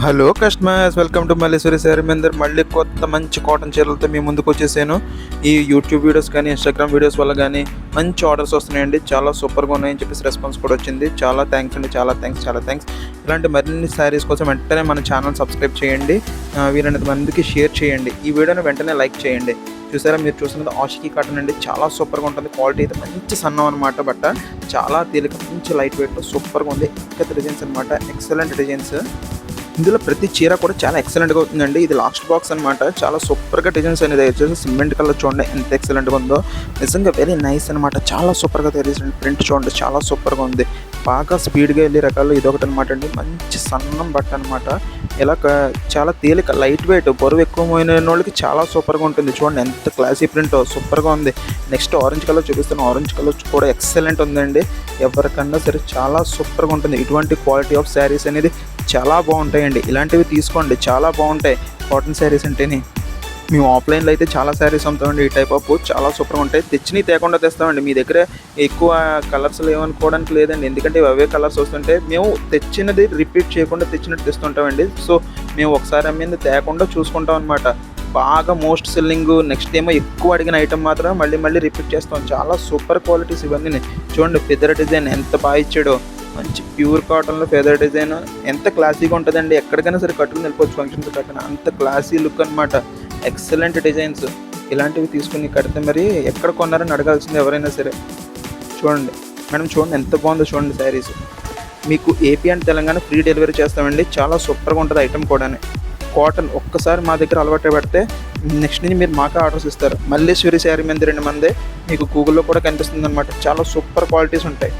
Hello customers, welcome to Malleswari sari Mandir. మళ్ళీ కొత్త మంచి కాటన్ చీరలతో మీ ముందుకు వచ్చేసాను. ఈ యూట్యూబ్ వీడియోస్ కానీ ఇన్స్టాగ్రామ్ వీడియోస్ వల్ల కానీ మంచి ఆర్డర్స్ వస్తున్నాయండి. చాలా సూపర్గా ఉన్నాయని చెప్పేసి రెస్పాన్స్ కూడా వచ్చింది. చాలా థ్యాంక్స్ అండి, చాలా థ్యాంక్స్. ఇలాంటి మరిన్ని శారీస్ కోసం వెంటనే మన ఛానల్ సబ్స్క్రైబ్ చేయండి, వీలైనంత మందికి షేర్ చేయండి. ఈ వీడియోని వెంటనే లైక్ చేయండి. చూసారా, మీరు చూస్తున్నది ఆషికీ కాటన్ అండి. చాలా సూపర్గా ఉంటుంది. క్వాలిటీ అయితే మంచి సన్నం అనమాట. బట్ట చాలా తేలిక, మంచి లైట్ వెయిట్, సూపర్గా ఉంది. ఎక్కత డిజైన్స్ అనమాట, ఎక్సలెంట్ డిజైన్స్. ఇందులో ప్రతి చీర కూడా చాలా ఎక్సలెంట్గా అవుతుందండి. ఇది లాస్ట్ బాక్స్ అనమాట. చాలా సూపర్గా డిజైన్స్ అనేది వచ్చేసి సిమెంట్ కలర్ చూడండి ఎంత ఎక్సలెంట్గా ఉందో. నిజంగా వెరీ నైస్ అనమాట. చాలా సూపర్గా తయారు చేసిన ప్రింట్ చూడండి, చాలా సూపర్గా ఉంది. బాగా స్పీడ్గా వెళ్ళే రకాలు ఇదొకటి అనమాట అండి. మంచి సన్నం బట్ట అనమాట. ఇలా చాలా తేలిక, లైట్ వెయిట్, బరువు ఎక్కువ పోయిన వాళ్ళకి చాలా సూపర్గా ఉంటుంది. చూడండి ఎంత క్లాసీ ప్రింట్, సూపర్గా ఉంది. నెక్స్ట్ ఆరెంజ్ కలర్ చూపిస్తాను. ఆరెంజ్ కలర్ కూడా ఎక్సలెంట్ ఉందండి. ఎవరికన్నా సరే చాలా సూపర్గా ఉంటుంది. ఇటువంటి క్వాలిటీ ఆఫ్ శారీస్ అనేది చాలా బాగుంటాయండి. ఇలాంటివి తీసుకోండి, చాలా బాగుంటాయి కాటన్ శారీస్ అంటేనే. మేము ఆఫ్లైన్లో అయితే చాలా శారీస్ అమ్ముతామండి. ఈ టైప్ ఆఫ్ చాలా సూపర్గా ఉంటాయి. తెచ్చినవి తేకుండా తెస్తామండి. మీ దగ్గర ఎక్కువ కలర్స్ లేవనుకోవడానికి లేదండి, ఎందుకంటే అవే కలర్స్ వస్తుంటే మేము తెచ్చినది రిపీట్ చేయకుండా తెచ్చినట్టు తెస్తుంటామండి. సో మేము ఒకసారి అమ్మింది తేకుండా చూసుకుంటాం అనమాట. బాగా మోస్ట్ సెల్లింగ్, నెక్స్ట్ ఏమో ఎక్కువ అడిగిన ఐటమ్ మాత్రం మళ్ళీ రిపీట్ చేస్తాం. చాలా సూపర్ క్వాలిటీస్ ఇవన్నీ. చూడండి ఫెదర్ డిజైన్ ఎంత బాగా ఇచ్చాడో. మంచి ప్యూర్ కాటన్లో ఫెదర్ డిజైన్ ఎంత క్లాసీగా ఉంటుందండి. ఎక్కడికైనా సరే కట్టుకుని వెళ్ళిపోవచ్చు, ఫంక్షన్స్ కట్టిన అంత క్లాసీ లుక్ అనమాట. Excellent designs. ఇలాంటివి తీసుకుని కడితే మరి ఎక్కడ కొన్నారని అడగాల్సింది ఎవరైనా సరే. చూడండి మేడం, చూడండి ఎంత బాగుందో చూడండి శారీస్. మీకు AP and Telangana free delivery చేస్తామండి. చాలా సూపర్గా ఉంటుంది ఐటమ్ కూడా. కాటన్ ఒక్కసారి మా దగ్గర అలవాటు పెడితే నెక్స్ట్ నుంచి మీరు మాకే ఆర్డర్స్ ఇస్తారు. మల్లేశ్వరి శారీ మంది 2 మంది మీకు గూగుల్లో కూడా కనిపిస్తుంది అనమాట. చాలా సూపర్ క్వాలిటీస్ ఉంటాయి,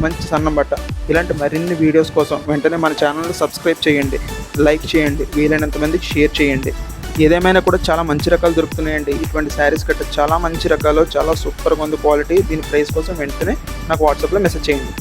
మంచి సన్నం బట్ట. ఇలాంటి మరిన్ని వీడియోస్ కోసం వెంటనే మన ఛానల్ని సబ్స్క్రైబ్ చేయండి, లైక్ చేయండి, వీలైనంత మందికి షేర్ చేయండి. ఏదేమైనా కూడా చాలా మంచి రకాలు దొరుకుతున్నాయండి. ఇటువంటి శారీస్ కట్ట చాలా మంచి రకాలు, చాలా సూపర్గా ఉంది క్వాలిటీ. దీని ప్రైస్ కోసం వెంటనే నాకు వాట్సాప్లో మెసేజ్ చేయండి.